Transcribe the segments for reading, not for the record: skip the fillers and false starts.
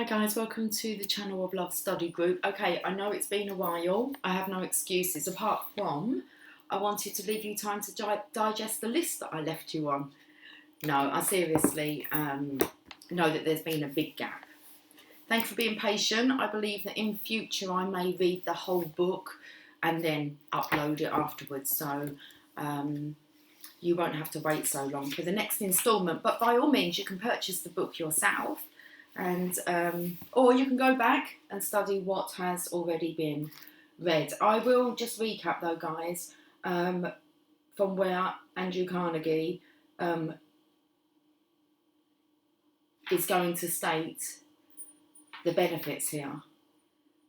Hi guys, welcome to the Channel of Love Study Group. Okay, I know it's been a while. I have no excuses apart from I wanted to leave you time to digest the list that I left you on. No, I seriously know that there's been a big gap. Thanks for being patient. I believe that in future I may read the whole book and then upload it afterwards. So you won't have to wait so long for the next instalment. But by all means, you can purchase the book yourself. And or you can go back and study what has already been read. I will just recap though, guys, from where Andrew Carnegie is going to state the benefits here.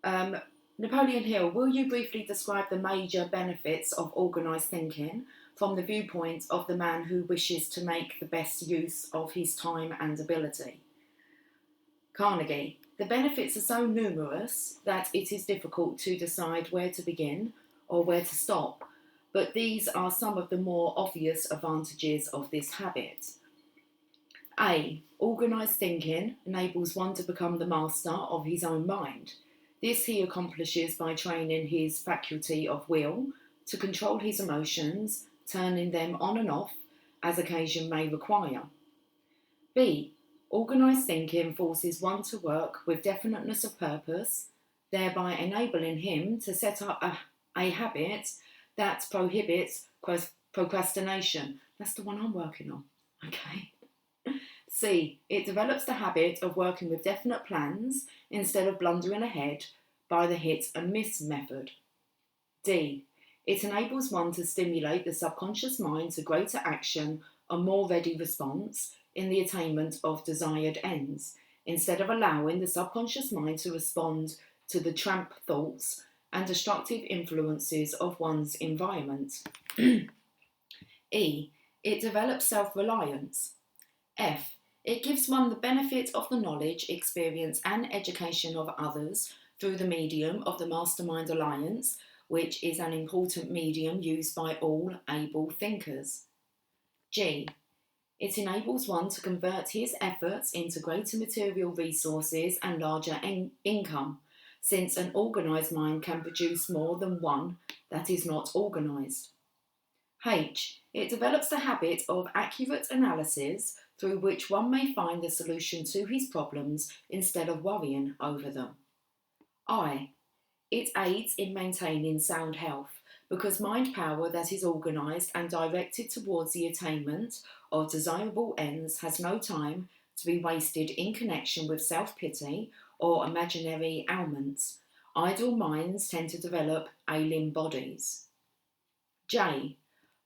Napoleon Hill, will you briefly describe the major benefits of organised thinking from the viewpoint of the man who wishes to make the best use of his time and ability? Carnegie, the benefits are so numerous that it is difficult to decide where to begin or where to stop, but these are some of the more obvious advantages of this habit. A. Organised thinking enables one to become the master of his own mind. This he accomplishes by training his faculty of will to control his emotions, turning them on and off as occasion may require. B. Organised thinking forces one to work with definiteness of purpose, thereby enabling him to set up a habit that prohibits procrastination. That's the one I'm working on. Okay. C. It develops the habit of working with definite plans instead of blundering ahead by the hit and miss method. D. It enables one to stimulate the subconscious mind to greater action and more ready response in the attainment of desired ends, instead of allowing the subconscious mind to respond to the tramp thoughts and destructive influences of one's environment. E. It develops self-reliance. F. It gives one the benefit of the knowledge, experience and education of others through the medium of the Mastermind Alliance, which is an important medium used by all able thinkers. G. It enables one to convert his efforts into greater material resources and larger income, since an organised mind can produce more than one that is not organised. H. It develops the habit of accurate analysis through which one may find the solution to his problems instead of worrying over them. I. It aids in maintaining sound health because mind power that is organised and directed towards the attainment of desirable ends has no time to be wasted in connection with self-pity or imaginary ailments. Idle minds tend to develop ailing bodies. J.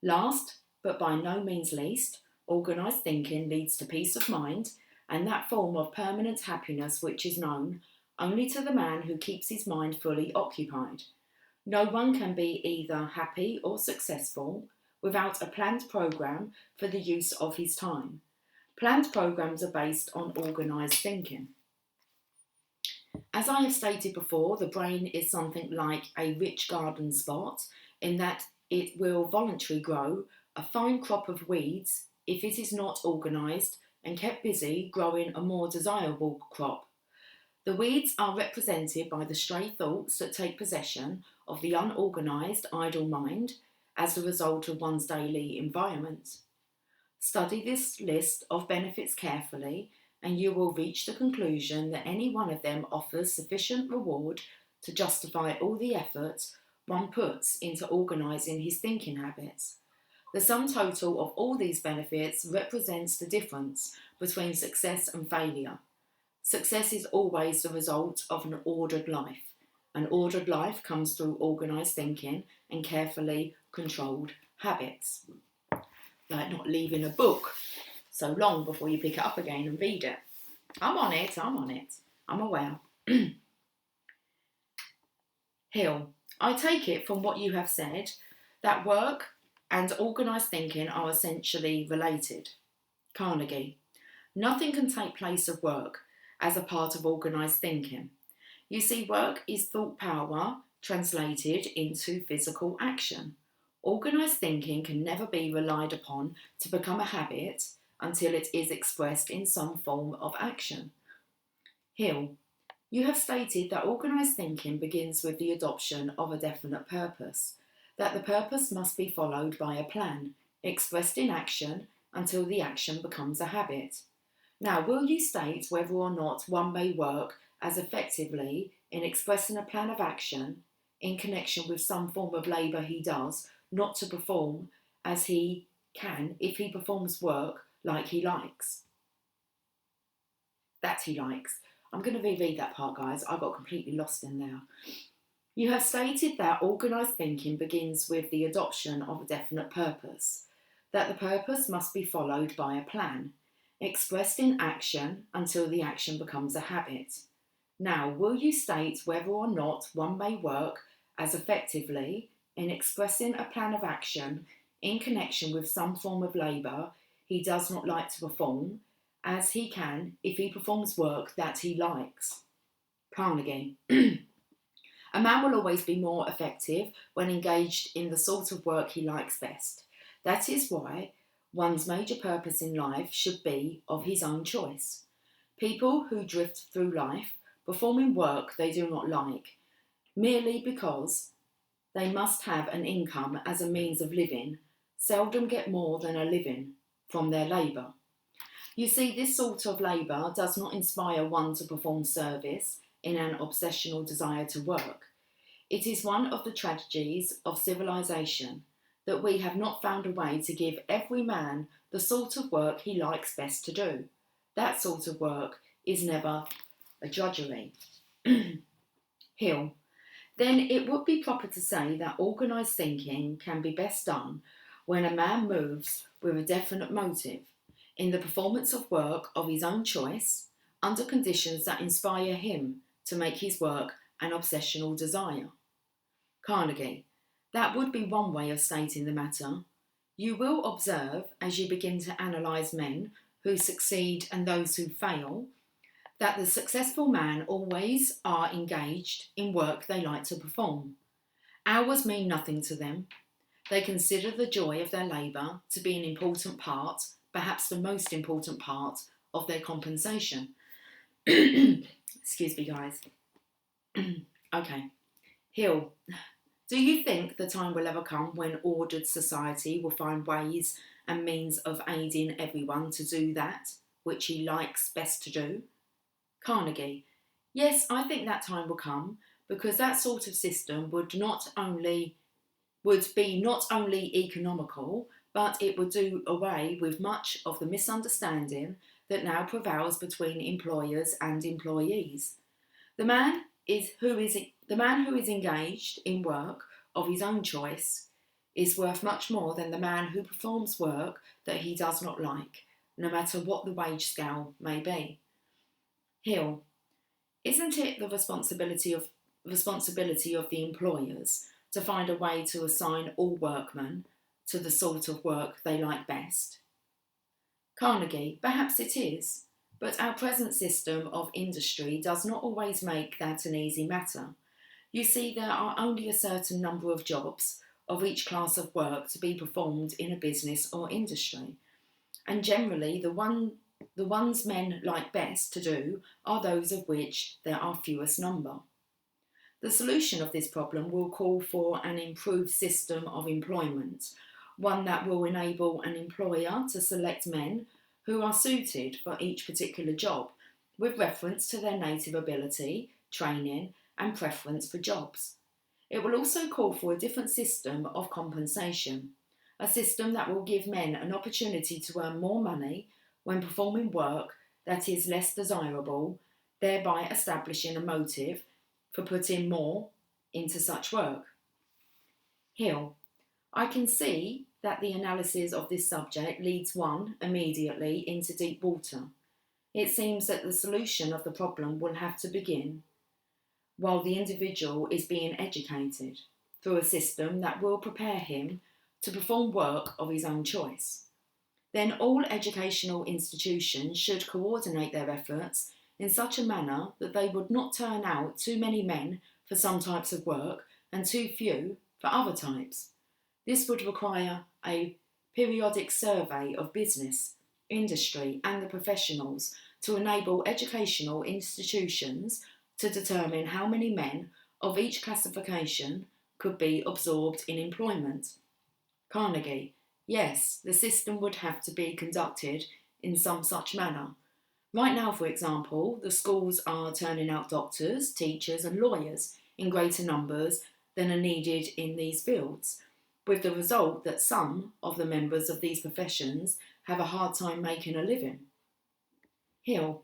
Last, but by no means least, organised thinking leads to peace of mind and that form of permanent happiness which is known only to the man who keeps his mind fully occupied. No one can be either happy or successful without a planned programme for the use of his time. Planned programmes are based on organised thinking. As I have stated before, the brain is something like a rich garden spot in that it will voluntarily grow a fine crop of weeds if it is not organised and kept busy growing a more desirable crop. The weeds are represented by the stray thoughts that take possession of the unorganised, idle mind as the result of one's daily environment. Study this list of benefits carefully and you will reach the conclusion that any one of them offers sufficient reward to justify all the effort one puts into organising his thinking habits. The sum total of all these benefits represents the difference between success and failure. Success is always the result of an ordered life. An ordered life comes through organised thinking and carefully controlled habits. Like not leaving a book so long before you pick it up again and read it. I'm on it. I'm aware. Hill, I take it from what you have said that work and organised thinking are essentially related. Carnegie, nothing can take place of work as a part of organised thinking. You see, work is thought power translated into physical action. Organised thinking can never be relied upon to become a habit until it is expressed in some form of action. Hill, you have stated that organised thinking begins with the adoption of a definite purpose, that the purpose must be followed by a plan, expressed in action until the action becomes a habit. Now, will you state whether or not one may work as effectively in expressing a plan of action in connection with some form of labour he does not to perform as he can if he performs work like he likes? That he likes. I'm going to reread that part, guys. I got completely lost in there. You have stated that organised thinking begins with the adoption of a definite purpose, that the purpose must be followed by a plan, expressed in action until the action becomes a habit. Now, will you state whether or not one may work as effectively in expressing a plan of action in connection with some form of labour he does not like to perform, as he can if he performs work that he likes? Carnegie. A man will always be more effective when engaged in the sort of work he likes best. That is why one's major purpose in life should be of his own choice. People who drift through life performing work they do not like, merely because they must have an income as a means of living, seldom get more than a living from their labour. You see, this sort of labour does not inspire one to perform service in an obsessional desire to work. It is one of the tragedies of civilization that we have not found a way to give every man the sort of work he likes best to do. That sort of work is never a drudgery. Hill. Then it would be proper to say that organised thinking can be best done when a man moves with a definite motive in the performance of work of his own choice, under conditions that inspire him to make his work an obsessional desire. Carnegie. That would be one way of stating the matter. You will observe, as you begin to analyse men who succeed and those who fail, that the successful men always are engaged in work they like to perform. Hours mean nothing to them. They consider the joy of their labour to be an important part, perhaps the most important part, of their compensation. Excuse me, guys. Okay. Hill. Do you think the time will ever come when ordered society will find ways and means of aiding everyone to do that which he likes best to do? Carnegie. Yes, I think that time will come, because that sort of system would be not only economical, but it would do away with much of the misunderstanding that now prevails between employers and employees. The man who is engaged in work of his own choice is worth much more than the man who performs work that he does not like, no matter what the wage scale may be. Hill. Isn't it the responsibility of the employers to find a way to assign all workmen to the sort of work they like best? Carnegie. Perhaps it is. But our present system of industry does not always make that an easy matter. You see, there are only a certain number of jobs of each class of work to be performed in a business or industry, and generally the ones men like best to do are those of which there are fewest number. The solution of this problem will call for an improved system of employment, one that will enable an employer to select men who are suited for each particular job, with reference to their native ability, training, and preference for jobs. It will also call for a different system of compensation, a system that will give men an opportunity to earn more money when performing work that is less desirable, thereby establishing a motive for putting more into such work. Hill. I can see that the analysis of this subject leads one immediately into deep water. It seems that the solution of the problem will have to begin while the individual is being educated through a system that will prepare him to perform work of his own choice. Then all educational institutions should coordinate their efforts in such a manner that they would not turn out too many men for some types of work and too few for other types. This would require a periodic survey of business, industry and the professionals to enable educational institutions to determine how many men of each classification could be absorbed in employment. Carnegie: yes, the system would have to be conducted in some such manner. Right now, for example, the schools are turning out doctors, teachers, and lawyers in greater numbers than are needed in these fields, with the result that some of the members of these professions have a hard time making a living. Hill: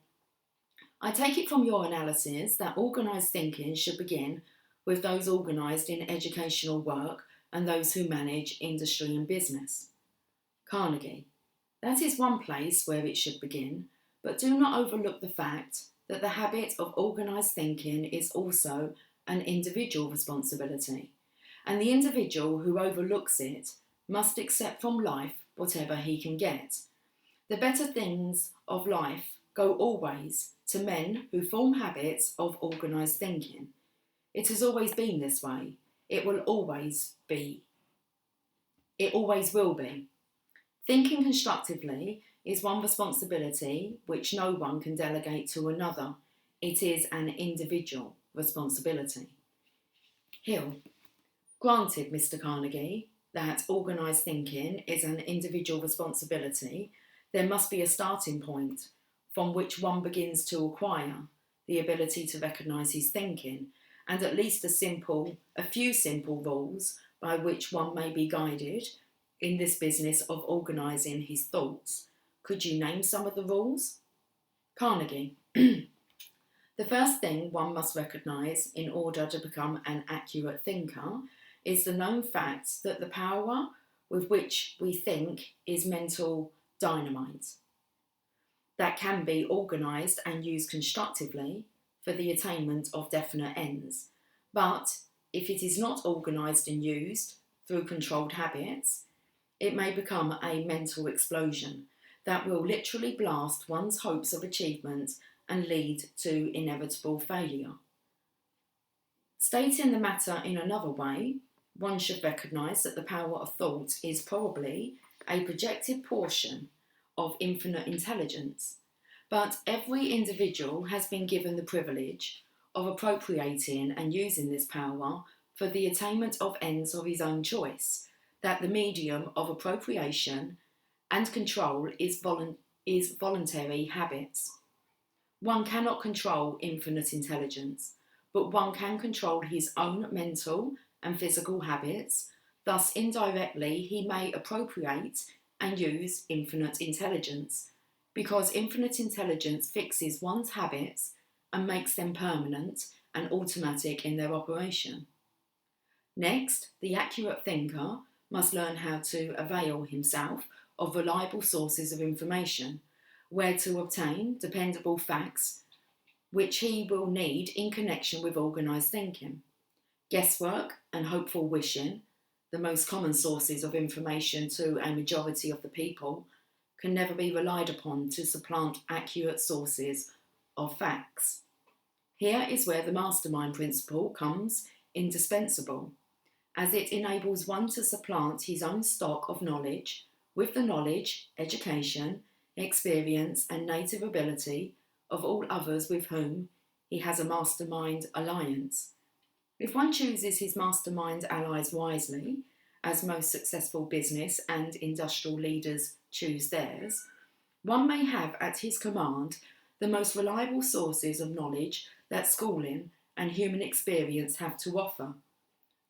I take it from your analysis that organised thinking should begin with those organised in educational work and those who manage industry and business. Carnegie: that is one place where it should begin, but do not overlook the fact that the habit of organised thinking is also an individual responsibility, and the individual who overlooks it must accept from life whatever he can get. The better things of life go always to men who form habits of organised thinking. It has always been this way. It will always be. It always will be. Thinking constructively is one responsibility which no one can delegate to another. It is an individual responsibility. Hill: granted, Mr. Carnegie, that organised thinking is an individual responsibility, there must be a starting point from which one begins to acquire the ability to recognise his thinking, and at least a few simple rules by which one may be guided in this business of organising his thoughts. Could you name some of the rules? Carnegie: the first thing one must recognise in order to become an accurate thinker is the known fact that the power with which we think is mental dynamite that can be organised and used constructively for the attainment of definite ends. But if it is not organised and used through controlled habits, it may become a mental explosion that will literally blast one's hopes of achievement and lead to inevitable failure. Stating the matter in another way, one should recognise that the power of thought is probably a projected portion of infinite intelligence, but every individual has been given the privilege of appropriating and using this power for the attainment of ends of his own choice, that the medium of appropriation and control is voluntary habits. One cannot control infinite intelligence, but one can control his own mental and physical habits, thus indirectly he may appropriate and use infinite intelligence, because infinite intelligence fixes one's habits and makes them permanent and automatic in their operation. Next, the accurate thinker must learn how to avail himself of reliable sources of information, where to obtain dependable facts which he will need in connection with organised thinking. Guesswork and hopeful wishing, the most common sources of information to a majority of the people, can never be relied upon to supplant accurate sources of facts. Here is where the mastermind principle comes indispensable, as it enables one to supplant his own stock of knowledge with the knowledge, education, experience, and native ability of all others with whom he has a mastermind alliance. If one chooses his mastermind allies wisely, as most successful business and industrial leaders choose theirs, one may have at his command the most reliable sources of knowledge that schooling and human experience have to offer.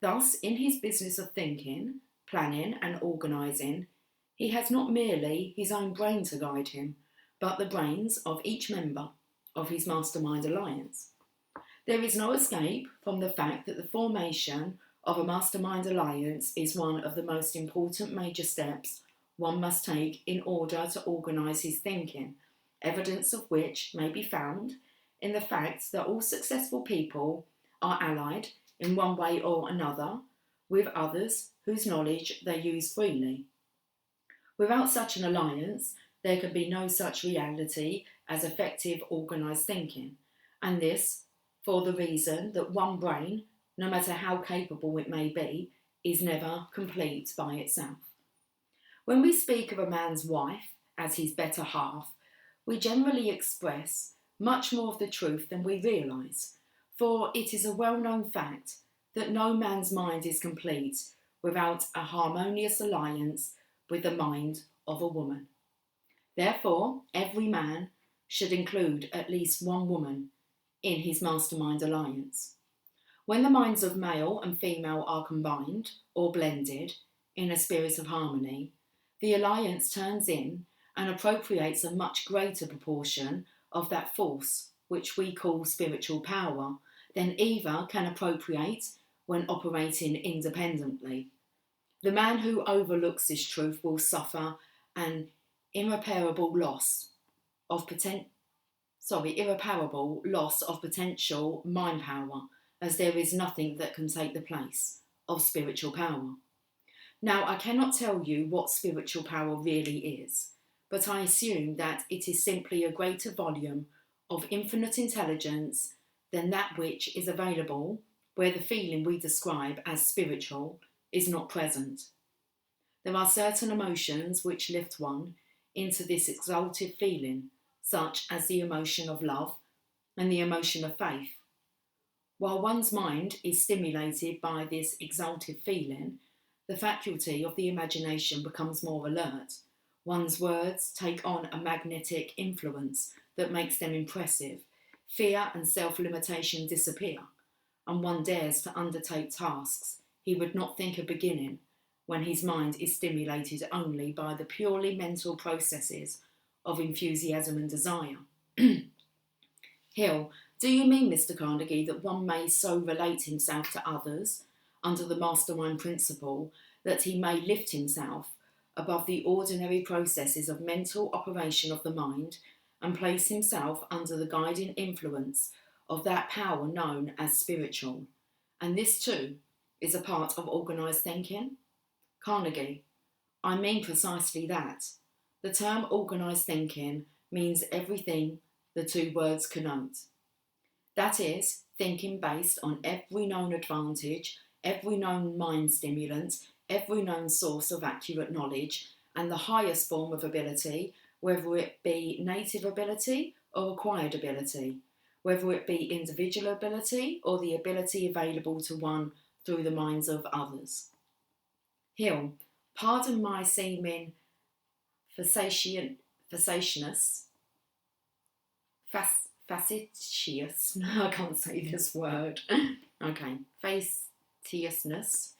Thus, in his business of thinking, planning, and organising, he has not merely his own brain to guide him, but the brains of each member of his mastermind alliance. There is no escape from the fact that the formation of a mastermind alliance is one of the most important major steps one must take in order to organise his thinking, evidence of which may be found in the fact that all successful people are allied in one way or another with others whose knowledge they use freely. Without such an alliance, there can be no such reality as effective organised thinking, and this for the reason that one brain, no matter how capable it may be, is never complete by itself. When we speak of a man's wife as his better half, We generally express much more of the truth than we realise, for it is a well-known fact that no man's mind is complete without a harmonious alliance with the mind of a woman. Therefore, every man should include at least one woman in his mastermind alliance. When the minds of male and female are combined or blended in a spirit of harmony, the alliance turns in and appropriates a much greater proportion of that force which we call spiritual power than either can appropriate when operating independently. The man who overlooks this truth will suffer an irreparable loss of potential mind power, as there is nothing that can take the place of spiritual power. Now, I cannot tell you what spiritual power really is, but I assume that it is simply a greater volume of infinite intelligence than that which is available where the feeling we describe as spiritual is not present. There are certain emotions which lift one into this exalted feeling, such as the emotion of love and the emotion of faith. While one's mind is stimulated by this exalted feeling, the faculty of the imagination becomes more alert. One's words take on a magnetic influence that makes them impressive. Fear and self-limitation disappear, and one dares to undertake tasks he would not think of beginning when his mind is stimulated only by the purely mental processes of enthusiasm and desire. Hill, do you mean, Mr. Carnegie, that one may so relate himself to others under the mastermind principle that he may lift himself above the ordinary processes of mental operation of the mind and place himself under the guiding influence of that power known as spiritual? And this too is a part of organised thinking? Carnegie, I mean precisely that. The term organised thinking means everything the two words connote. That is, thinking based on every known advantage, every known mind stimulant, every known source of accurate knowledge, and the highest form of ability, whether it be native ability or acquired ability, whether it be individual ability or the ability available to one through the minds of others. Hill, pardon my seeming facetiousness, I can't say this word. Okay, facetiousness.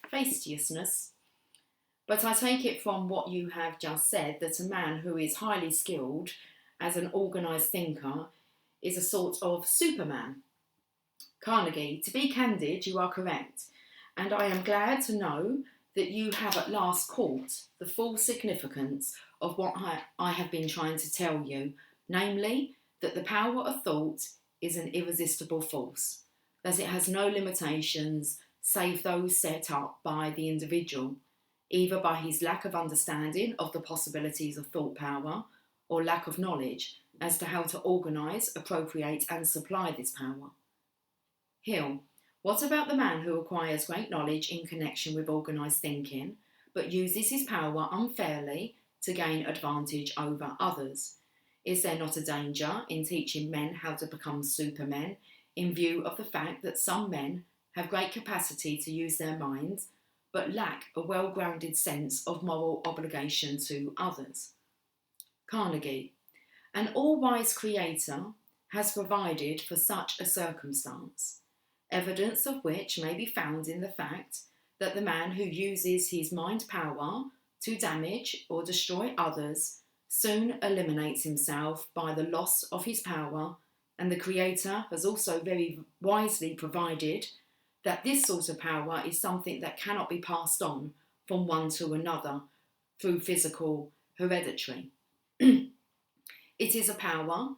But I take it from what you have just said that a man who is highly skilled as an organised thinker is a sort of Superman. Carnegie, to be candid, you are correct, and I am glad to know that you have at last caught the full significance of what I have been trying to tell you, namely, that the power of thought is an irresistible force, that it has no limitations save those set up by the individual, either by his lack of understanding of the possibilities of thought power or lack of knowledge as to how to organise, appropriate and supply this power. Hill, what about the man who acquires great knowledge in connection with organised thinking, but uses his power unfairly to gain advantage over others? Is there not a danger in teaching men how to become supermen in view of the fact that some men have great capacity to use their minds, but lack a well-grounded sense of moral obligation to others? Carnegie, an all-wise creator has provided for such a circumstance, evidence of which may be found in the fact that the man who uses his mind power to damage or destroy others soon eliminates himself by the loss of his power, and the Creator has also very wisely provided that this sort of power is something that cannot be passed on from one to another through physical hereditary. It is a power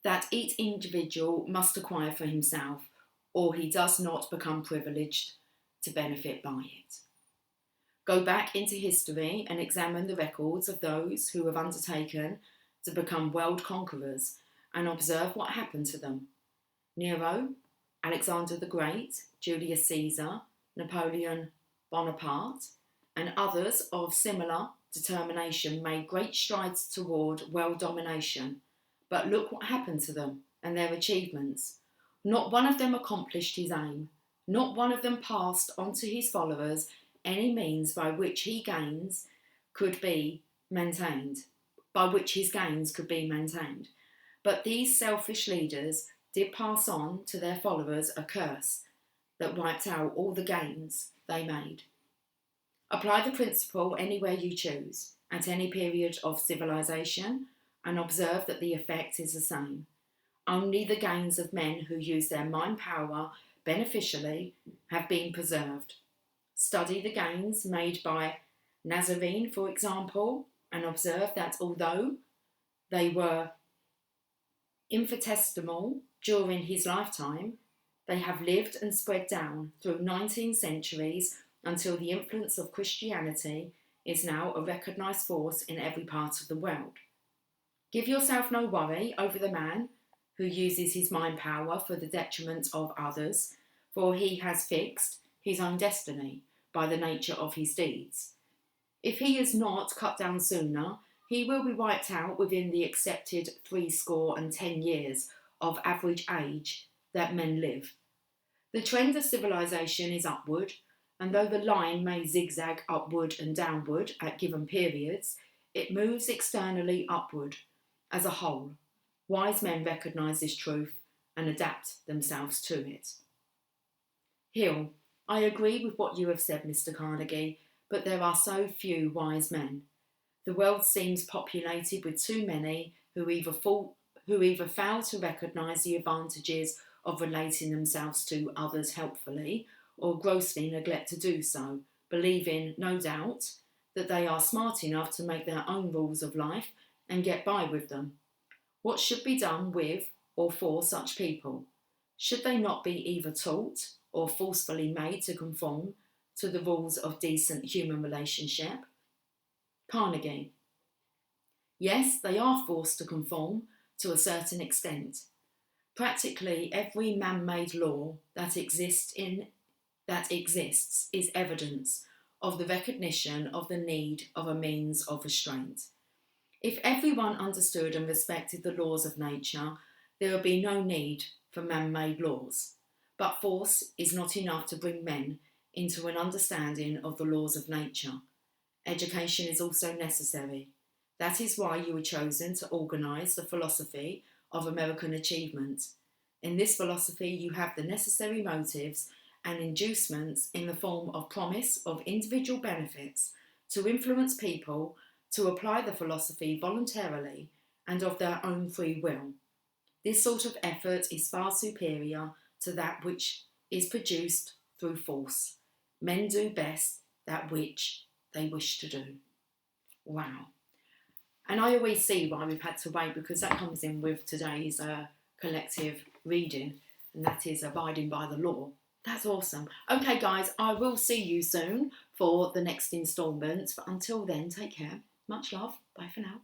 that each individual must acquire for himself, or he does not become privileged to benefit by it. Go back into history and examine the records of those who have undertaken to become world conquerors and observe what happened to them. Nero, Alexander the Great, Julius Caesar, Napoleon Bonaparte, and others of similar determination made great strides toward world domination, But look what happened to them and their achievements. Not one of them accomplished his aim. Not one of them passed on to his followers any means by which he gains could be maintained, by which his gains could be maintained. But these selfish leaders did pass on to their followers a curse that wiped out all the gains they made. Apply the principle anywhere you choose, at any period of civilization, and observe that the effect is the same. Only the gains of men who use their mind power beneficially have been preserved. Study the gains made by Nazarene, for example, and observe that although they were infinitesimal during his lifetime, they have lived and spread down through 19 centuries until the influence of Christianity is now a recognised force in every part of the world. Give yourself no worry over the man who uses his mind power for the detriment of others, for he has fixed his own destiny by the nature of his deeds. If he is not cut down sooner, he will be wiped out within the accepted 70 years of average age that men live. The trend of civilization is upward, and though the line may zigzag upward and downward at given periods, it moves externally upward as a whole. Wise men recognise this truth and adapt themselves to it. Hill, I agree with what you have said, Mr. Carnegie, but there are so few wise men. The world seems populated with too many who either fail to recognise the advantages of relating themselves to others helpfully, or grossly neglect to do so, believing, no doubt, that they are smart enough to make their own rules of life and get by with them. What should be done with or for such people? Should they not be either taught or forcefully made to conform to the rules of decent human relationship? Carnegie. Yes, they are forced to conform to a certain extent. Practically every man-made law that exists is evidence of the recognition of the need of a means of restraint. If everyone understood and respected the laws of nature, there would be no need for man-made laws. But force is not enough to bring men into an understanding of the laws of nature. Education is also necessary. That is why you were chosen to organise the philosophy of American achievement. In this philosophy, you have the necessary motives and inducements in the form of promise of individual benefits to influence people to apply the philosophy voluntarily and of their own free will. This sort of effort is far superior to that which is produced through force. Men do best that which they wish to do. Wow. And I always see why we've had to wait, because that comes in with today's collective reading, and that is abiding by the law. That's awesome. Okay, guys, I will see you soon for the next instalment. But until then, take care. Much love. Bye for now.